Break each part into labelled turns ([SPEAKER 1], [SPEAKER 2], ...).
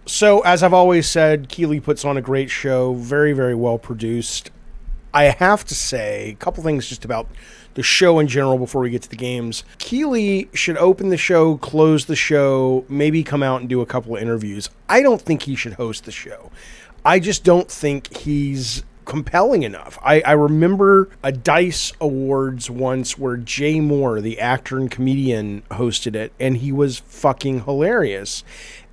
[SPEAKER 1] So, as I've always said, Keighley puts on a great show, very, very well produced. I have to say a couple things just about the show in general before we get to the games. Keighley should open the show, close the show, maybe come out and do a couple of interviews. I don't think he should host the show. I just don't think he's compelling enough. I remember a DICE Awards once where Jay Moore, the actor and comedian, hosted it, and he was fucking hilarious.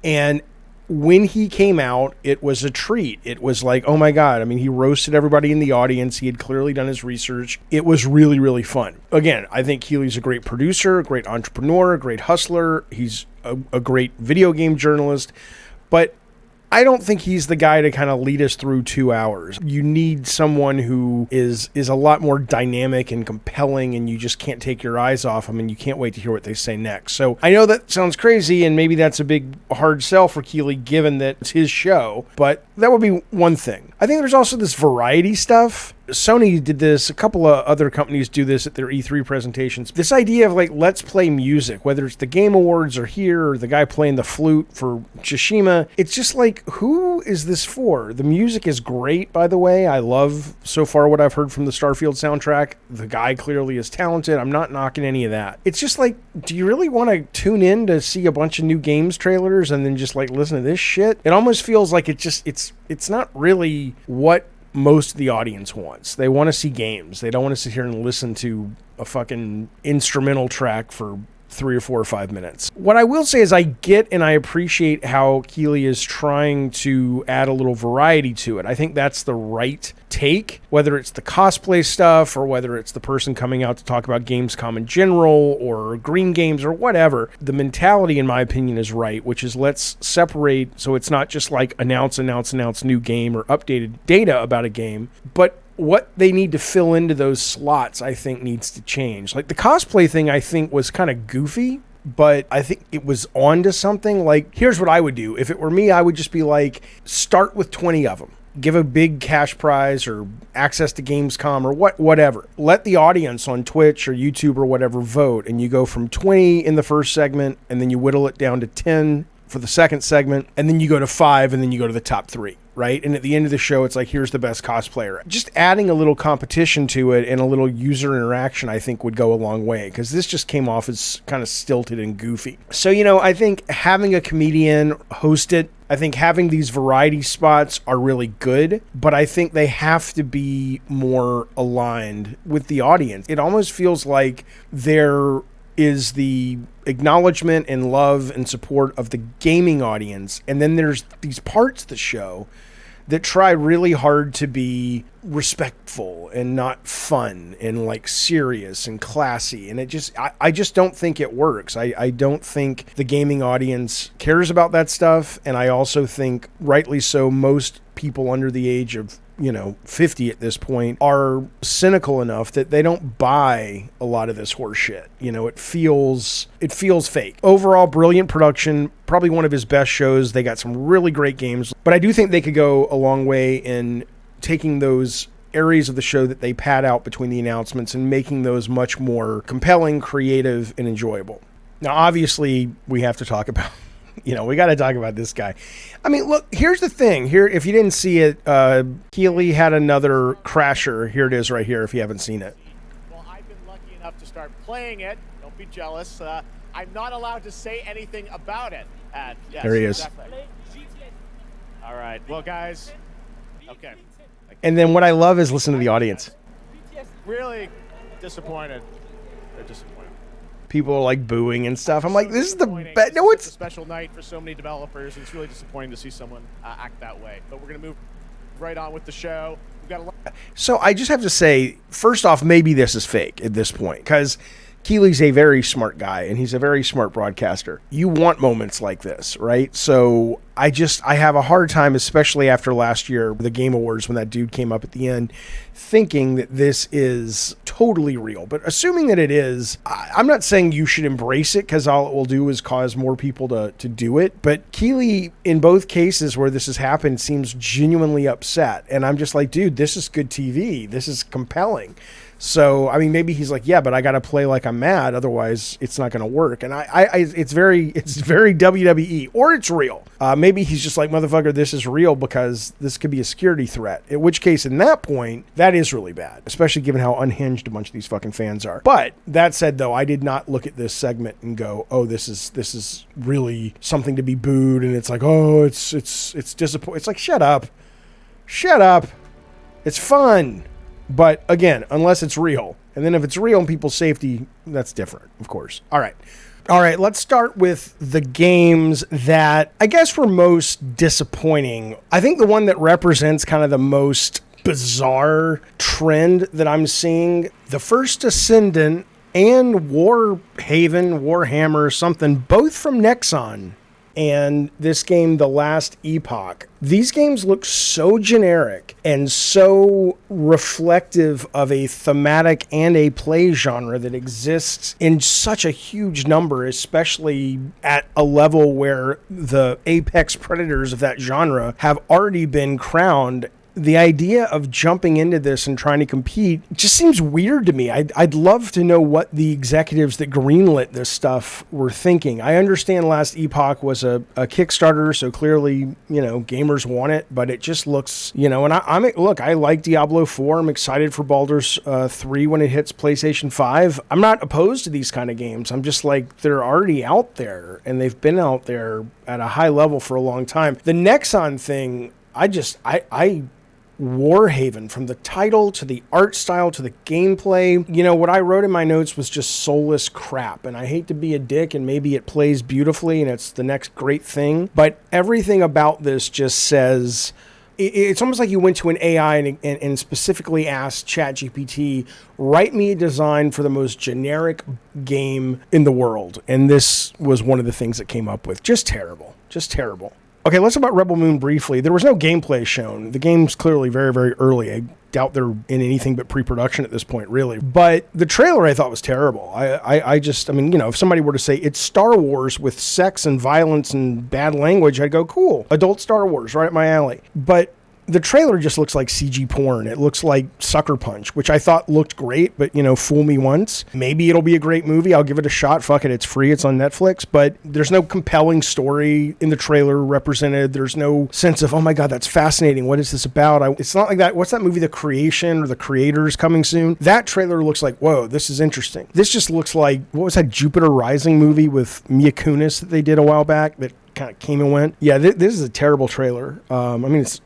[SPEAKER 1] And when he came out, it was a treat. It was like, oh my God. I mean, he roasted everybody in the audience. He had clearly done his research. It was really, really fun. Again, I think Keighley's a great producer, a great entrepreneur, a great hustler. He's a great video game journalist. But I don't think he's the guy to kind of lead us through 2 hours. You need someone who is a lot more dynamic and compelling, and you just can't take your eyes off them, and you can't wait to hear what they say next. So I know that sounds crazy, and maybe that's a big hard sell for Keighley, given that it's his show, but that would be one thing. I think there's also this variety stuff. Sony did this. A couple of other companies do this at their E3 presentations. This idea of like, let's play music, whether it's the Game Awards or here, or the guy playing the flute for Tsushima. It's just like, who is this for? The music is great, by the way. I love so far what I've heard from the Starfield soundtrack. The guy clearly is talented. I'm not knocking any of that. It's just like, do you really want to tune in to see a bunch of new games trailers and then just like listen to this shit? It almost feels like it's not really what most of the audience wants. They want to see games. They don't want to sit here and listen to a fucking instrumental track for 3 or 4 or 5 minutes. What I will say is I get and I appreciate how Keighley is trying to add a little variety to it. I think that's the right take, whether it's the cosplay stuff or whether it's the person coming out to talk about Gamescom in general or Green Games or whatever. The mentality, in my opinion, is right, which is let's separate so it's not just like announce new game or updated data about a game, but what they need to fill into those slots, I think, needs to change. Like the cosplay thing, I think, was kind of goofy, but I think it was on to something. Like, here's what I would do. If it were me, I would just be like, start with 20 of them. Give a big cash prize or access to Gamescom or whatever. Let the audience on Twitch or YouTube or whatever vote, and you go from 20 in the first segment, and then you whittle it down to 10 for the second segment, and then you go to 5, and then you go to the top 3. Right? And at the end of the show, it's like, here's the best cosplayer. Just adding a little competition to it and a little user interaction, I think, would go a long way, because this just came off as kind of stilted and goofy. So, I think having a comedian host it, I think having these variety spots are really good, but I think they have to be more aligned with the audience. It almost feels like there is the acknowledgement and love and support of the gaming audience, and then there's these parts of the show that try really hard to be respectful and not fun and like serious and classy. And I just don't think it works. I don't think the gaming audience cares about that stuff. And I also think, rightly so, most people under the age of 50 at this point are cynical enough that they don't buy a lot of this horse shit. It feels fake. Overall, brilliant production, probably one of his best shows. They got some really great games, but I do think they could go a long way in taking those areas of the show that they pad out between the announcements and making those much more compelling, creative, and enjoyable. Now, obviously, we have to talk about we got to talk about this guy. I mean, look, here's the thing. Here, if you didn't see it, Keighley had another crasher. Here it is right here if you haven't seen it.
[SPEAKER 2] Well, I've been lucky enough to start playing it. Don't be jealous. I'm not allowed to say anything about it. Yes,
[SPEAKER 1] there he is.
[SPEAKER 2] Exactly. All right. Well, guys. Okay.
[SPEAKER 1] And then what I love is listen to the audience.
[SPEAKER 2] Really disappointed. They're disappointed.
[SPEAKER 1] People are like booing and stuff. I'm like, this is the best. No, it's
[SPEAKER 2] a special night for so many developers. And it's really disappointing to see someone act that way. But we're going to move right on with the show. We've got a lot.
[SPEAKER 1] So I just have to say, first off, maybe this is fake at this point, because Keighley's a very smart guy and he's a very smart broadcaster. You want moments like this, right? So I have a hard time, especially after last year, the Game Awards, when that dude came up at the end, thinking that this is totally real. But assuming that it is, I'm not saying you should embrace it, because all it will do is cause more people to do it. But Keighley, in both cases where this has happened, seems genuinely upset. And I'm just like, dude, this is good TV. This is compelling. So, I mean, maybe he's like, yeah, but I got to play like I'm mad. Otherwise, it's not going to work. And it's very WWE, or it's real. Maybe he's just like, motherfucker, this is real because this could be a security threat. In which case, in that point, that is really bad, especially given how unhinged a bunch of these fucking fans are. But that said, though, I did not look at this segment and go, oh, this is really something to be booed. And it's like, oh, it's disappointing. It's like, shut up. It's fun. But again, unless it's real. And then if it's real and people's safety, that's different, of course. All right, let's start with the games that I guess were most disappointing. I think the one that represents kind of the most bizarre trend that I'm seeing, the First Ascendant and Warhammer, something, both from Nexon. And this game, The Last Epoch. These games look so generic and so reflective of a thematic and a play genre that exists in such a huge number, especially at a level where the apex predators of that genre have already been crowned. The idea of jumping into this and trying to compete just seems weird to me. I'd love to know what the executives that greenlit this stuff were thinking. I understand Last Epoch was a Kickstarter, so clearly, gamers want it, but it just looks, and I like Diablo 4. I'm excited for Baldur's 3 when it hits PlayStation 5. I'm not opposed to these kind of games. I'm just like, they're already out there, and they've been out there at a high level for a long time. The Nexon thing, I Warhaven, from the title to the art style to the gameplay, what I wrote in my notes was just soulless crap. And I hate to be a dick, and maybe it plays beautifully and it's the next great thing, but everything about this just says, it's almost like you went to an AI and specifically asked ChatGPT, write me a design for the most generic game in the world. And this was one of the things that came up with. Just terrible. Okay, let's talk about Rebel Moon briefly. There was no gameplay shown. The game's clearly very, very early. I doubt they're in anything but pre-production at this point, really. But the trailer I thought was terrible. If somebody were to say it's Star Wars with sex and violence and bad language, I'd go, cool. Adult Star Wars, right up my alley. But the trailer just looks like CG porn. It looks like Sucker Punch, which I thought looked great, but, fool me once. Maybe it'll be a great movie. I'll give it a shot. Fuck it. It's free. It's on Netflix. But there's no compelling story in the trailer represented. There's no sense of, oh my God, that's fascinating. What is this about? It's not like that. What's that movie, The Creation or The Creators, coming soon? That trailer looks like, whoa, this is interesting. This just looks like, what was that Jupiter Rising movie with Mila Kunis that they did a while back that kind of came and went? Yeah, this is a terrible trailer.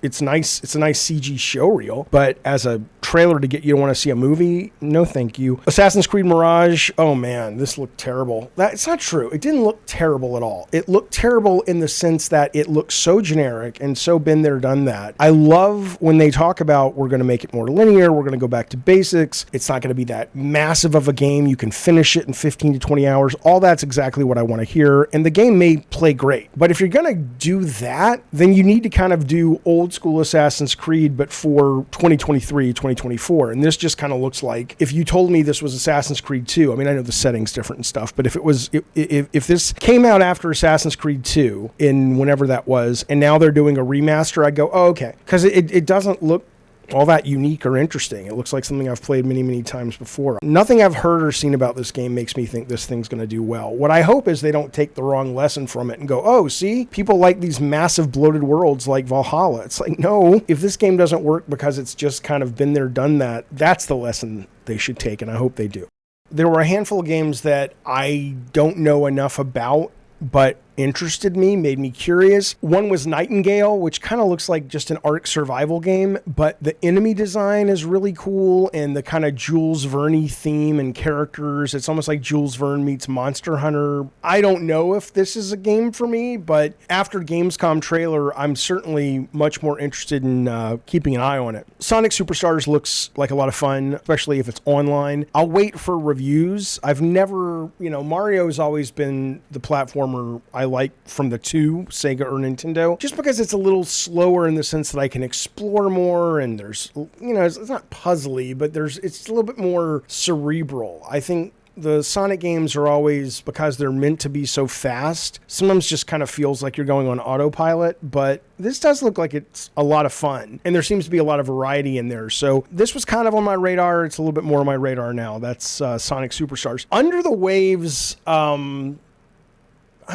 [SPEAKER 1] It's nice. It's a nice CG show reel, but as a trailer to get you to want to see a movie, no thank you. Assassin's Creed Mirage, oh man, this looked terrible. It's not true. It didn't look terrible at all. It looked terrible in the sense that it looked so generic and so been there, done that. I love when they talk about, we're going to make it more linear, we're going to go back to basics, it's not going to be that massive of a game, you can finish it in 15 to 20 hours. All that's exactly what I want to hear, and the game may play great. But if you're going to do that, then you need to kind of do old school Assassin's Creed, but for 2023, 2024. And this just kind of looks like, if you told me this was Assassin's Creed 2, I know the setting's different and stuff, but if this came out after Assassin's Creed 2 in whenever that was, and now they're doing a remaster, I'd go, oh, okay. Because it doesn't look all that unique or interesting. It looks like something I've played many, many times before. Nothing I've heard or seen about this game makes me think this thing's going to do well. What I hope is they don't take the wrong lesson from it and go, oh, see, people like these massive bloated worlds like Valhalla. It's like, no, if this game doesn't work because it's just kind of been there, done that, that's the lesson they should take, and I hope they do. There were a handful of games that I don't know enough about, but interested me, made me curious. One was Nightingale, which kind of looks like just an Ark survival game, but the enemy design is really cool, and the kind of Jules Verne theme and characters, it's almost like Jules Verne meets Monster Hunter. I don't know if this is a game for me, but after Gamescom trailer, I'm certainly much more interested in keeping an eye on it. Sonic Superstars looks like a lot of fun, especially if it's online. I'll wait for reviews. I've never, Mario's always been the platformer I like from the two, Sega or Nintendo, just because it's a little slower in the sense that I can explore more, and there's, it's not puzzly, but it's a little bit more cerebral. I think the Sonic games are always, because they're meant to be so fast, sometimes just kind of feels like you're going on autopilot, but this does look like it's a lot of fun, and there seems to be a lot of variety in there. So this was kind of on my radar. It's a little bit more on my radar now. That's Sonic Superstars. Under the Waves, I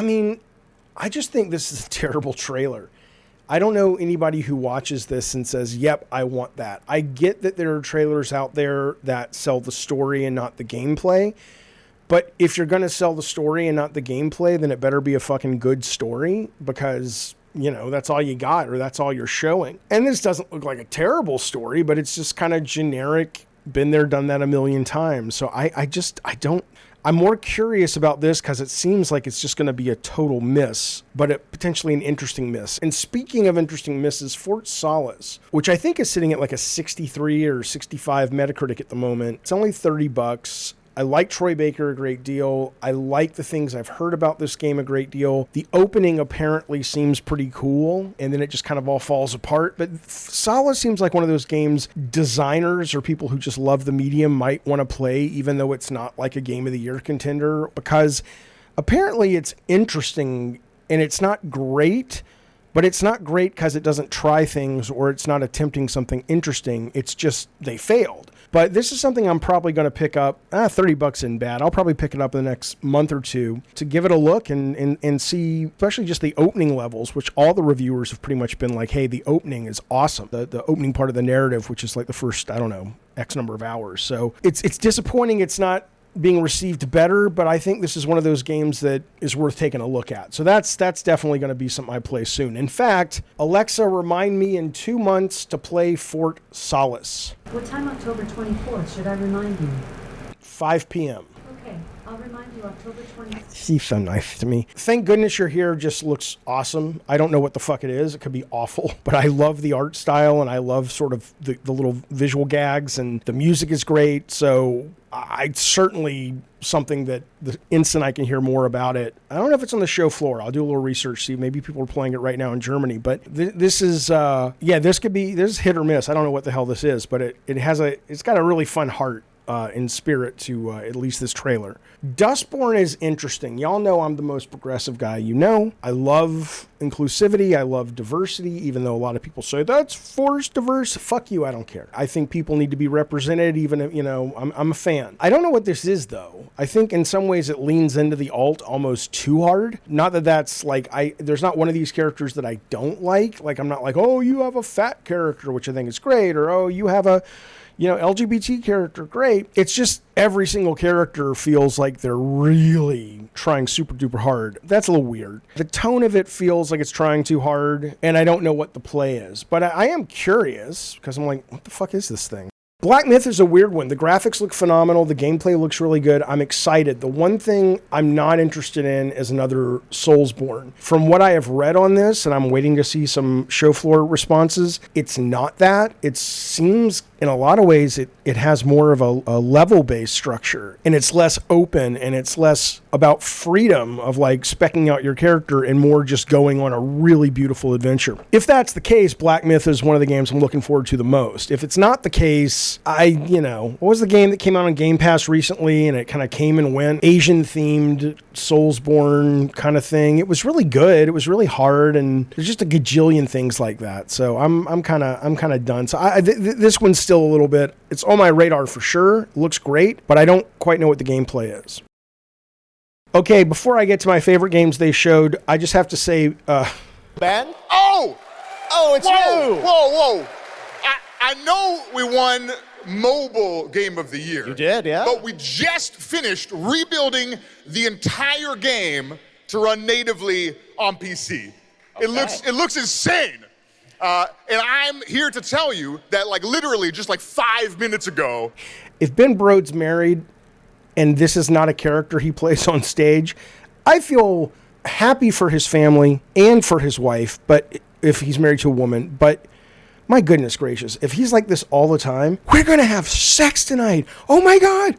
[SPEAKER 1] mean, I just think this is a terrible trailer. I don't know anybody who watches this and says, yep, I want that. I get that there are trailers out there that sell the story and not the gameplay. But if you're going to sell the story and not the gameplay, then it better be a fucking good story, because, you know, that's all you got, or that's all you're showing. And this doesn't look like a terrible story, but it's just kind of generic, been there, done that a million times. So I'm more curious about this because it seems like it's just going to be a total miss, but potentially an interesting miss. And speaking of interesting misses, Fort Solace, which I think is sitting at like a 63 or 65 Metacritic at the moment. It's only $30. I like Troy Baker a great deal. I like the things I've heard about this game a great deal. The opening apparently seems pretty cool, and then it just kind of all falls apart. But Solace seems like one of those games designers or people who just love the medium might want to play, even though it's not like a Game of the Year contender, because apparently it's interesting and it's not great. But it's not great because it doesn't try things, or it's not attempting something interesting. It's just they failed. But this is something I'm probably going to pick up. $30 isn't bad. I'll probably pick it up in the next month or two to give it a look and see, especially just the opening levels, which all the reviewers have pretty much been like, hey, the opening is awesome. The opening part of the narrative, which is like the first, I don't know, X number of hours. So it's disappointing it's not being received better, but I think this is one of those games that is worth taking a look at. So that's definitely going to be something I play soon. In fact, Alexa, remind me in 2 months to play Fort Solace.
[SPEAKER 3] What time October 24th should I remind you?
[SPEAKER 1] 5 p.m.
[SPEAKER 3] Okay, I'll remind you October 24th.
[SPEAKER 1] She's so nice to me. Thank goodness you're here. Just looks awesome. I don't know what the fuck it is. It could be awful, but I love the art style, and I love sort of the little visual gags, and the music is great. So I certainly something that the instant I can hear more about it. I don't know if it's on the show floor. I'll do a little research, see maybe people are playing it right now in Germany. But this is this is hit or miss. I don't know what the hell this is, but it's got a really fun heart in spirit to at least this trailer. Dustborn is interesting. Y'all know I'm the most progressive guy you know. I love inclusivity. I love diversity, even though a lot of people say that's forced diverse. Fuck you, I don't care. I think people need to be represented, even if, I'm a fan. I don't know what this is, though. I think in some ways it leans into the alt almost too hard. Not that that's like, there's not one of these characters that I don't like. Like, I'm not like, oh, you have a fat character, which I think is great, or oh, you have a LGBT character, great. It's just every single character feels like they're really trying super duper hard. That's a little weird. The tone of it feels like it's trying too hard, and I don't know what the play is. But I am curious, because I'm like, what the fuck is this thing? Black Myth is a weird one. The graphics look phenomenal. The gameplay looks really good. I'm excited. The one thing I'm not interested in is another Soulsborne. From what I have read on this, and I'm waiting to see some show floor responses, it's not that. It seems in a lot of ways it has more of a level-based structure, and it's less open, and it's less about freedom of like speccing out your character and more just going on a really beautiful adventure. If that's the case, Black Myth is one of the games I'm looking forward to the most. If it's not the case, what was the game that came out on Game Pass recently and it kind of came and went? Asian-themed Soulsborne kind of thing. It was really good. It was really hard, and there's just a gajillion things like that. So I'm kind of done. So this one's still a little bit, it's on my radar for sure. It looks great, but I don't quite know what the gameplay is. Okay, before I get to my favorite games they showed, I just have to say,
[SPEAKER 2] Ben?
[SPEAKER 4] Oh,
[SPEAKER 2] it's you!
[SPEAKER 4] Whoa. I know we won Mobile Game of the Year.
[SPEAKER 2] You did, yeah.
[SPEAKER 4] But we just finished rebuilding the entire game to run natively on PC. Okay. It looks insane. And I'm here to tell you that literally just 5 minutes ago.
[SPEAKER 1] If Ben Brode's married and this is not a character he plays on stage, I feel happy for his family and for his wife, but if he's married to a woman, but my goodness gracious, if he's like this all the time, we're going to have sex tonight. Oh my God,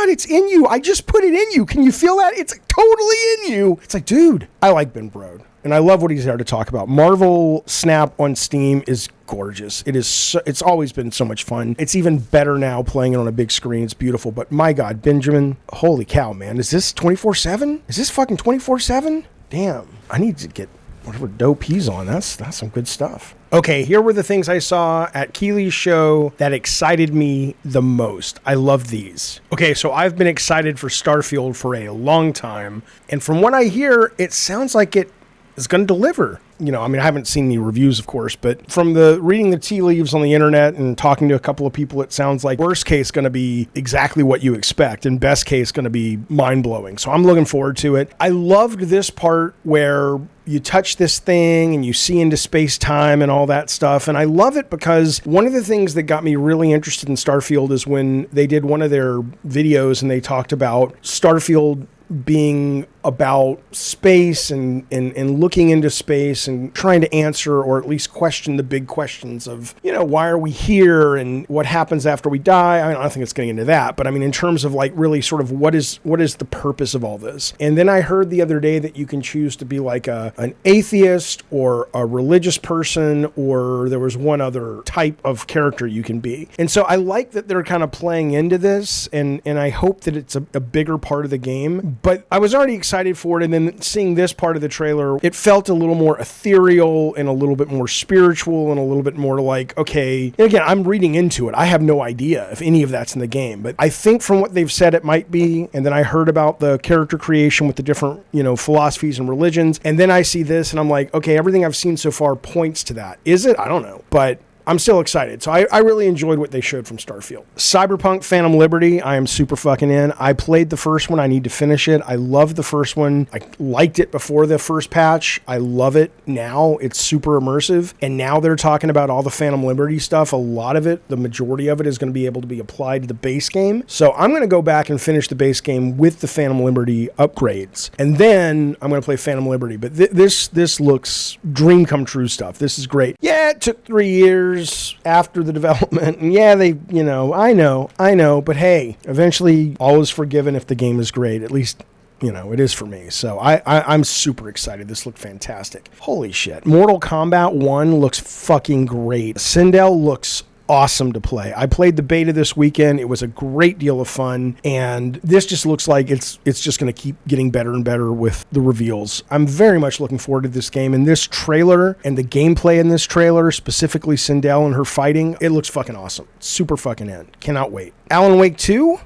[SPEAKER 1] it's in you. I just put it in you. Can you feel that? It's totally in you. It's like, dude, I like Ben Brode. and I love what he's there to talk about. Marvel Snap on Steam is gorgeous. It's always been so much fun. It's even better now playing it on a big screen. It's beautiful. But my God, Benjamin, holy cow, man. Is this 24/7? Is this fucking 24/7? Damn. I need to get whatever dope he's on. That's some good stuff. Okay, here were the things I saw at KEIGHLEY'S show that excited me the most. I love these. Okay, so I've been excited for Starfield for a long time, and from what I hear, it sounds like it is going to deliver. You know, I mean, I haven't seen any reviews, of course, but from the reading the tea leaves on the internet and talking to a couple of people, it sounds like worst case going to be exactly what you expect, and best case going to be mind-blowing. So I'm looking forward to it. I loved this part where you touch this thing and you see into space-time and all that stuff, and I love it because one of the things that got me really interested in Starfield is when they did one of their videos and they talked about Starfield being about space and looking into space and trying to answer or at least question the big questions of, you know, why are we here and what happens after we die? I don't think it's getting into that, but I mean, in terms of like really sort of what is the purpose of all this? And then I heard the other day that you can choose to be like an atheist or a religious person, or there was one other type of character you can be. And so I like that they're kind of playing into this, and I hope that it's a bigger part of the game. But I was already excited for it, and then seeing this part of the trailer, it felt a little more ethereal and a little bit more spiritual and a little bit more like, okay, and again, I'm reading into it. I have no idea if any of that's in the game, but I think from what they've said it might be, and then I heard about the character creation with the different, you know, philosophies and religions, and then I see this and I'm like, okay, everything I've seen so far points to that. Is it? I don't know, but I'm still excited. So I really enjoyed what they showed from Starfield. Cyberpunk Phantom Liberty, I am super fucking in. I played the first one. I need to finish it. I loved the first one. I liked it before the first patch. I love it now. It's super immersive. And now they're talking about all the Phantom Liberty stuff. A lot of it, the majority of it, is going to be able to be applied to the base game. So I'm going to go back and finish the base game with the Phantom Liberty upgrades. And then I'm going to play Phantom Liberty. But this looks dream come true stuff. This is great. Yeah, it took 3 years after the development, and yeah, they, you know, I know, but hey, eventually all is forgiven if the game is great. At least, you know, it is for me. So I'm super excited. This looked fantastic. Holy shit. Mortal Kombat 1 looks fucking great. Sindel looks awesome to play. I played the beta this weekend. It was a great deal of fun, and this just looks like it's just going to keep getting better and better with the reveals. I'm very much looking forward to this game, and this trailer and the gameplay in this trailer, specifically Sindel and her fighting, it looks fucking awesome. Super fucking in. Cannot wait. Alan Wake 2?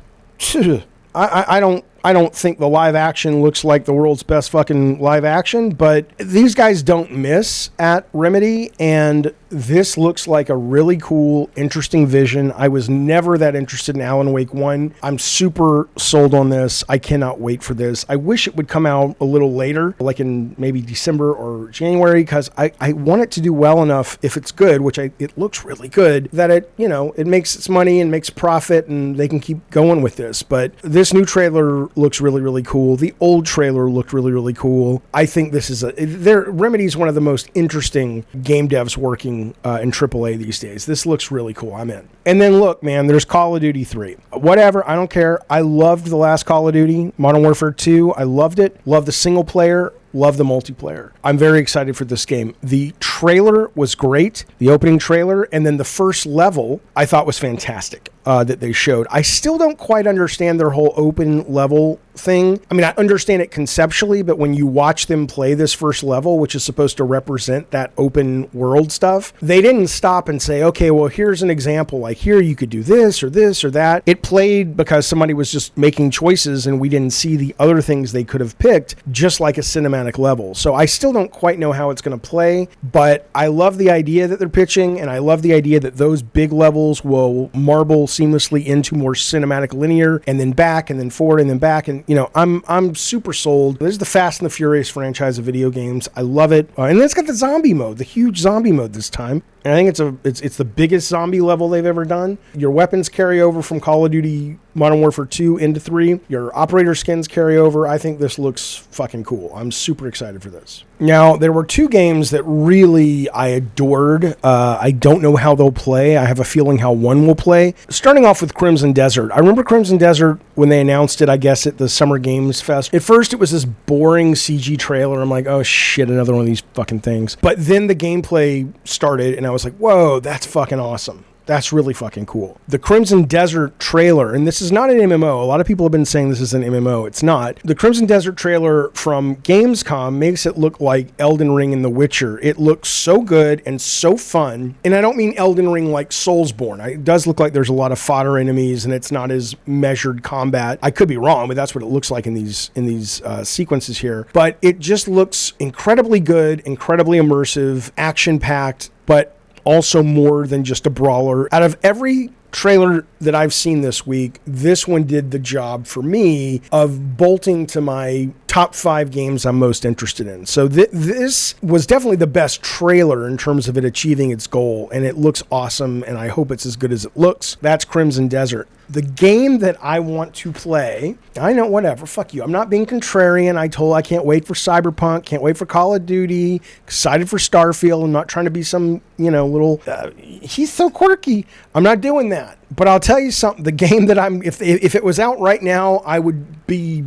[SPEAKER 1] I don't think the live action looks like the world's best fucking live action, but these guys don't miss at Remedy, and this looks like a really cool, interesting vision. I was never that interested in Alan Wake 1. I'm super sold on this. I cannot wait for this. I wish it would come out a little later, like in maybe December or January, because I want it to do well enough, if it's good, which it looks really good, that it, you know, it makes its money and makes profit, and they can keep going with this. But this new trailer looks really, really cool. The old trailer looked really, really cool. I think this is Remedy's one of the most interesting game devs working in AAA these days. This looks really cool. I'm in. And then look, man, there's Call of Duty 3. Whatever, I don't care. I loved the last Call of Duty, Modern Warfare 2. I loved it. Loved the single player. Love the multiplayer. I'm very excited for this game. The trailer was great, the opening trailer, and then the first level I thought was fantastic that they showed. I still don't quite understand their whole open level thing. I mean, I understand it conceptually, but when you watch them play this first level, which is supposed to represent that open world stuff, they didn't stop and say, okay, well, here's an example. Like here, you could do this or that. It played because somebody was just making choices and we didn't see the other things they could have picked, just like a cinematic level. So I still don't quite know how it's going to play, but I love the idea that they're pitching, and I love the idea that those big levels will marble seamlessly into more cinematic linear, and then back, and then forward, and then back, and you know, I'm super sold. This is the Fast and the Furious franchise of video games. I love it, and then it's got the zombie mode, the huge zombie mode this time. And I think it's the biggest zombie level they've ever done. Your weapons carry over from Call of Duty Modern Warfare 2 into 3. Your operator skins carry over. I think this looks fucking cool. I'm super excited for this. Now, there were 2 games that really I adored. I don't know how they'll play. I have a feeling how one will play. Starting off with Crimson Desert. I remember Crimson Desert when they announced it, I guess, at the Summer Games Fest. At first, it was this boring CG trailer. I'm like, oh shit, another one of these fucking things. But then the gameplay started, and I was like, whoa, that's fucking awesome. That's really fucking cool. The Crimson Desert trailer, and this is not an MMO. A lot of people have been saying this is an MMO. It's not. The Crimson Desert trailer from Gamescom makes it look like Elden Ring and The Witcher. It looks so good and so fun. And I don't mean Elden Ring like Soulsborne. It does look like there's a lot of fodder enemies and it's not as measured combat. I could be wrong, but that's what it looks like in these sequences here. But it just looks incredibly good, incredibly immersive, action-packed, but also more than just a brawler. Out of every trailer that I've seen this week, this one did the job for me of bolting to my top 5 games I'm most interested in. So this was definitely the best trailer in terms of it achieving its goal, and it looks awesome, and I hope it's as good as it looks. That's Crimson Desert. The game that I want to play, I know, whatever, fuck you. I'm not being contrarian. I can't wait for Cyberpunk, can't wait for Call of Duty, excited for Starfield. I'm not trying to be some, little, he's so quirky. I'm not doing that. But I'll tell you something, the game that if it was out right now, I would be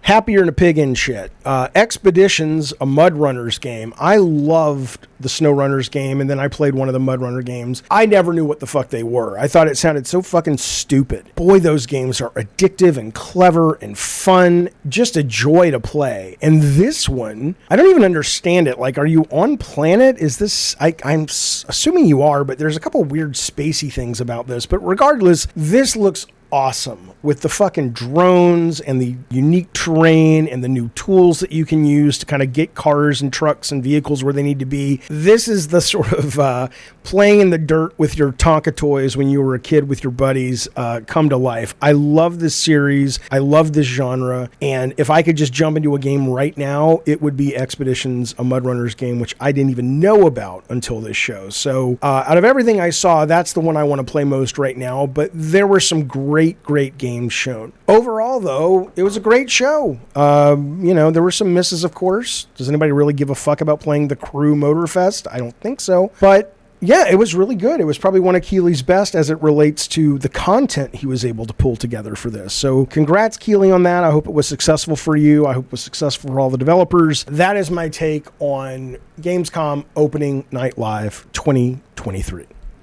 [SPEAKER 1] happier than a pig in shit. Expeditions, a Mud Runners game. I loved the Snow Runners game, and then I played one of the Mud Runner games. I never knew what the fuck they were. I thought it sounded so fucking stupid. Boy, those games are addictive and clever and fun. Just a joy to play. And this one, I don't even understand it. Like, are you on planet? Is this... I'm assuming you are, but there's a couple weird spacey things about this. But regardless, this looks awesome with the fucking drones and the unique terrain and the new tools that you can use to kind of get cars and trucks and vehicles where they need to be. This is the sort of playing in the dirt with your Tonka toys when you were a kid with your buddies come to life. I love this series. I love this genre. And if I could just jump into a game right now, it would be Expeditions, a Mud Runners game, which I didn't even know about until this show. So out of everything I saw, that's the one I want to play most right now. But there were some great games shown. Overall, though, it was a great show. There were some misses, of course. Does anybody really give a fuck about playing the Crew Motorfest? I don't think so. But yeah, it was really good. It was probably one of KEIGHLEY'S best as it relates to the content he was able to pull together for this. So congrats, KEIGHLEY, on that. I hope it was successful for you. I hope it was successful for all the developers. That is my take on Gamescom Opening Night Live 2023.